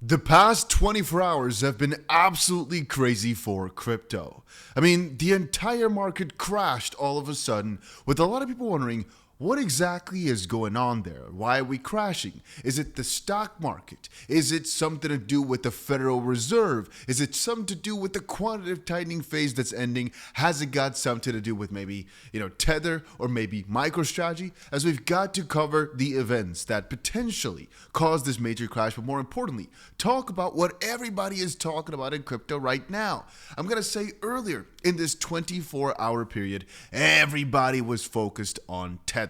The past 24 hours have been absolutely crazy for crypto. I mean, the entire market crashed all of a sudden, with a lot of people wondering, what exactly is going on there? Why are we crashing? Is it the stock market? Is it something to do with the Federal Reserve? Is it something to do with the quantitative tightening phase that's ending? Has it got something to do with maybe, Tether or maybe MicroStrategy? As we've got to cover the events that potentially caused this major crash, but more importantly, talk about what everybody is talking about in crypto right now. I'm going to say earlier in this 24-hour period, everybody was focused on Tether.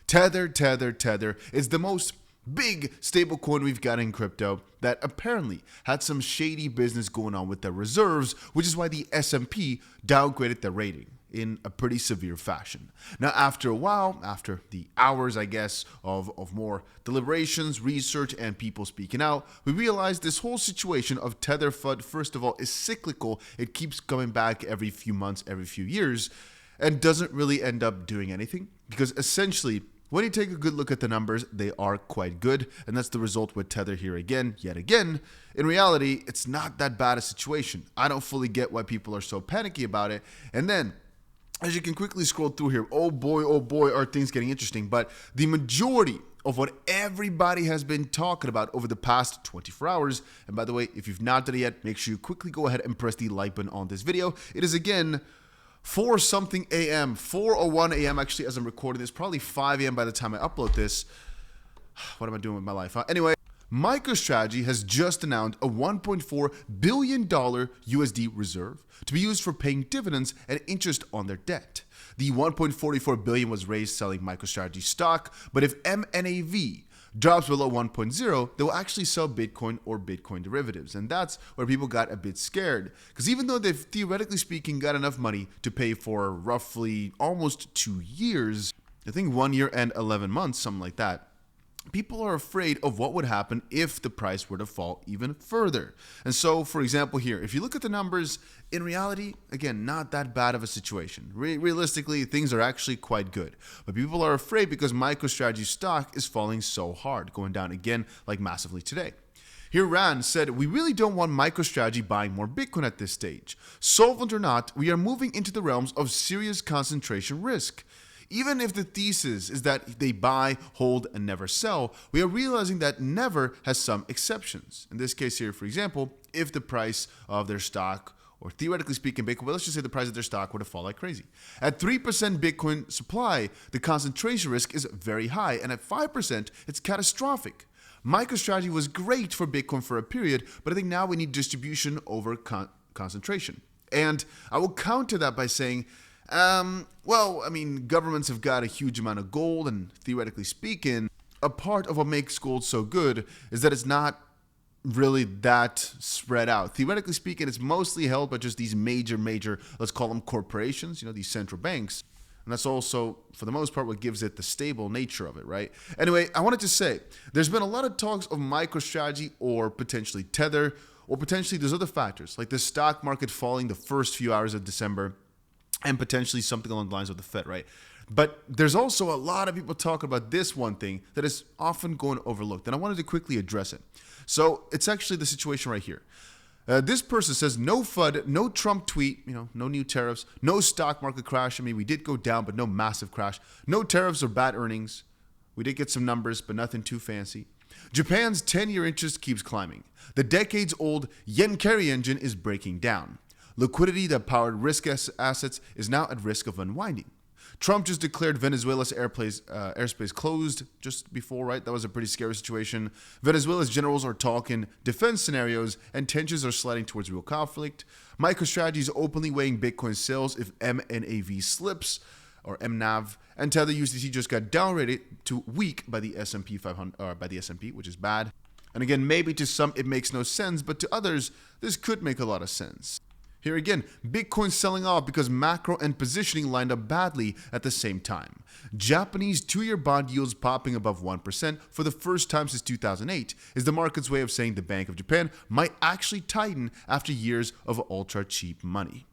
Tether is the most big stablecoin we've got in crypto that apparently had some shady business going on with their reserves, which is why the S&P downgraded their rating in a pretty severe fashion. Now, after a while, after the hours, I guess, of more deliberations, research, and people speaking out, we realized this whole situation of Tether FUD, first of all, is cyclical. It keeps coming back every few months, every few years, and doesn't really end up doing anything, because essentially, when you take a good look at the numbers, they are quite good, and that's the result with Tether here yet again. In reality, it's not that bad a situation. I don't fully get why people are so panicky about it. And then, as you can quickly scroll through here, oh boy, are things getting interesting. But the majority of what everybody has been talking about over the past 24 hours, and by the way, if you've not done it yet, make sure you quickly go ahead and press the like button on this video. It is again 4-something a.m., 4:01 a.m. actually as I'm recording this, probably 5 a.m. by the time I upload this. What am I doing with my life, huh? Anyway, MicroStrategy has just announced a $1.4 billion USD reserve to be used for paying dividends and interest on their debt. The $1.44 billion was raised selling MicroStrategy stock, but if MNAV drops below 1.0, they will actually sell Bitcoin or Bitcoin derivatives. And that's where people got a bit scared. Because even though they've theoretically speaking got enough money to pay for roughly almost 2 years, I think 1 year and 11 months, something like that, people are afraid of what would happen if the price were to fall even further. And so, for example here, if you look at the numbers, in reality, again, not that bad of a situation. Realistically, things are actually quite good. But people are afraid because MicroStrategy stock is falling so hard, going down again like massively today. Here, Rand said, "We really don't want MicroStrategy buying more Bitcoin at this stage. Solvent or not, we are moving into the realms of serious concentration risk. Even if the thesis is that they buy, hold, and never sell, we are realizing that never has some exceptions. In this case here, for example, if the price of their stock, or theoretically speaking Bitcoin, but let's just say the price of their stock were to fall like crazy. At 3% Bitcoin supply, the concentration risk is very high, and at 5%, it's catastrophic. MicroStrategy was great for Bitcoin for a period, but I think now we need distribution over concentration." And I will counter that by saying, governments have got a huge amount of gold, and theoretically speaking, a part of what makes gold so good is that it's not really that spread out. Theoretically speaking, it's mostly held by just these major, let's call them corporations, these central banks. And that's also, for the most part, what gives it the stable nature of it, right? Anyway, I wanted to say, there's been a lot of talks of MicroStrategy or potentially Tether, or potentially there's other factors, like the stock market falling the first few hours of December, and potentially something along the lines of the Fed, right? But there's also a lot of people talking about this one thing that is often going overlooked, and I wanted to quickly address it. So it's actually the situation right here. This person says, no FUD, no Trump tweet, no new tariffs, no stock market crash. I mean, we did go down, but no massive crash. No tariffs or bad earnings. We did get some numbers, but nothing too fancy. Japan's 10-year interest keeps climbing. The decades-old yen carry engine is breaking down. Liquidity that powered risk assets is now at risk of unwinding. Trump just declared Venezuela's airspace closed just before, right? That was a pretty scary situation. Venezuela's generals are talking defense scenarios, and tensions are sliding towards real conflict. MicroStrategy is openly weighing Bitcoin sales if MNAV slips, or MNAV, and Tether USDC just got downgraded to weak by the S&P 500, or by the S&P, which is bad. And again, maybe to some it makes no sense, but to others, this could make a lot of sense. Here again, Bitcoin selling off because macro and positioning lined up badly at the same time. Japanese 2-year bond yields popping above 1% for the first time since 2008 is the market's way of saying the Bank of Japan might actually tighten after years of ultra cheap money.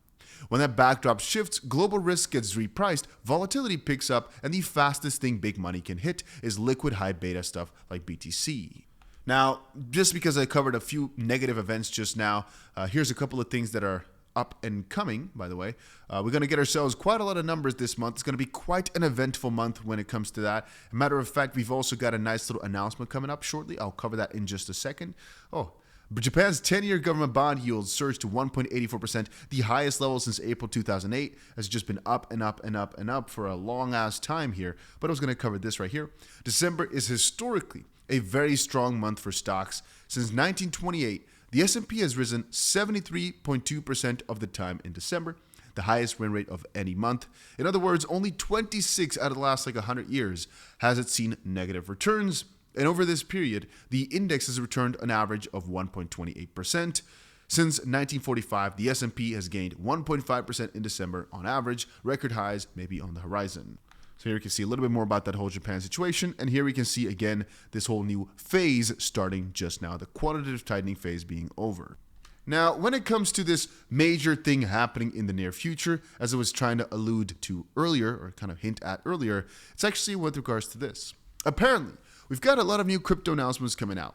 When that backdrop shifts, global risk gets repriced, volatility picks up, and the fastest thing big money can hit is liquid high beta stuff like BTC. Now, just because I covered a few negative events just now, here's a couple of things that are up and coming, by the way. We're going to get ourselves quite a lot of numbers this month. It's going to be quite an eventful month when it comes to that. As a matter of fact, we've also got a nice little announcement coming up shortly. I'll cover that in just a second. But Japan's 10-year government bond yield surged to 1.84%, the highest level since April 2008. Has just been up and up and up and up for a long-ass time here. But I was going to cover this right here. December is historically a very strong month for stocks. Since 1928, the S&P has risen 73.2% of the time in December, the highest win rate of any month. In other words, only 26 out of the last 100 years has it seen negative returns. And over this period, the index has returned an average of 1.28%. Since 1945, the S&P has gained 1.5% in December on average. Record highs may be on the horizon. So here we can see a little bit more about that whole Japan situation. And here we can see, again, this whole new phase starting just now, the quantitative tightening phase being over. Now, when it comes to this major thing happening in the near future, as I was trying to allude to earlier, or kind of hint at earlier, it's actually with regards to this. Apparently, we've got a lot of new crypto announcements coming out.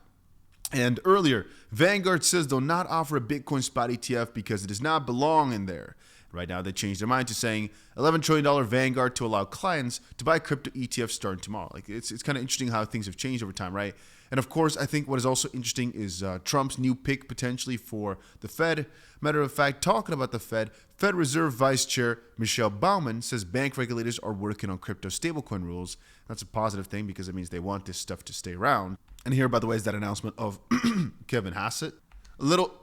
And earlier, Vanguard says they'll not offer a Bitcoin spot ETF because it does not belong in there. Right now, they changed their mind to saying $11 trillion Vanguard to allow clients to buy crypto ETFs starting tomorrow. It's kind of interesting how things have changed over time, right? And of course, I think what is also interesting is Trump's new pick potentially for the Fed. Matter of fact, talking about the Fed Reserve Vice Chair 𝗕𝗓𝗪𝗏 says bank regulators are working on crypto stablecoin rules. That's a positive thing because it means they want this stuff to stay around. And here, by the way, is that announcement of 𝗕𝗏𝗪𝗏.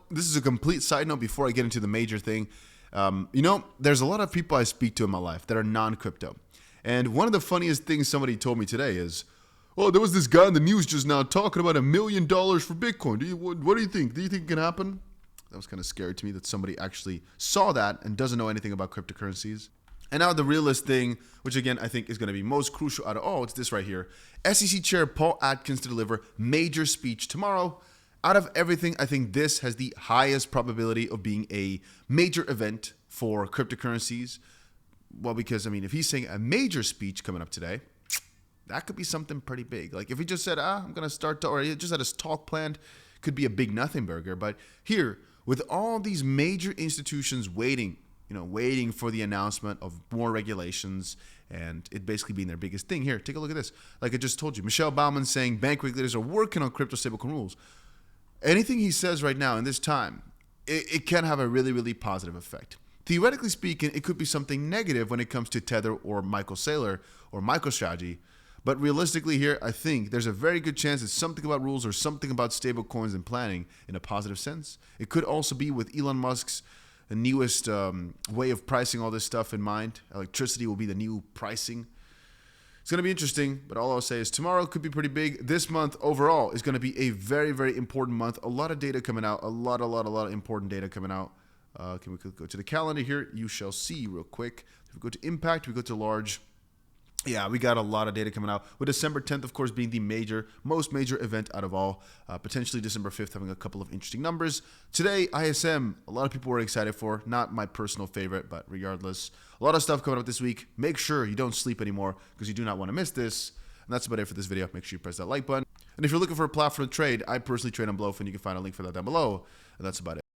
This is a complete side note before I get into the major thing. There's a lot of people I speak to in my life that are non-crypto. And one of the funniest things somebody told me today is, there was this guy in the news just now talking about $1 million for Bitcoin. What do you think? Do you think it can happen? That was kind of scary to me that somebody actually saw that and doesn't know anything about cryptocurrencies. And now the realest thing, which again I think is going to be most crucial out of all, it's this right here. SEC Chair Paul Atkins to deliver major speech tomorrow. Out of everything, I think this has the highest probability of being a major event for cryptocurrencies. Well, because, if he's saying a major speech coming up today, that could be something pretty big. Like if he just said, I'm going to start, or he just had his talk planned, could be a big nothing burger. But here, with all these major institutions waiting for the announcement of more regulations and it basically being their biggest thing. Here, take a look at this. Like I just told you, Michelle Baumann saying bank regulators are working on crypto stablecoin rules. Anything he says right now in this time, it can have a really, really positive effect. Theoretically speaking, it could be something negative when it comes to Tether or Michael Saylor or MicroStrategy. But realistically here, I think there's a very good chance it's something about rules or something about stablecoins and planning in a positive sense. It could also be with Elon Musk's newest way of pricing all this stuff in mind. Electricity will be the new pricing. It's going to be interesting, but all I'll say is tomorrow could be pretty big. This month overall is going to be a very, very important month. A lot of data coming out, a lot of important data coming out. Can we go to the calendar here? You shall see real quick. If we go to impact, we go to large. Yeah, we got a lot of data coming out, with December 10th, of course, being the most major event out of all. Potentially December 5th having a couple of interesting numbers. Today, ISM, a lot of people were excited for. Not my personal favorite, but regardless, a lot of stuff coming up this week. Make sure you don't sleep anymore because you do not want to miss this. And that's about it for this video. Make sure you press that like button. And if you're looking for a platform to trade, I personally trade on Bluff, and you can find a link for that down below. And that's about it.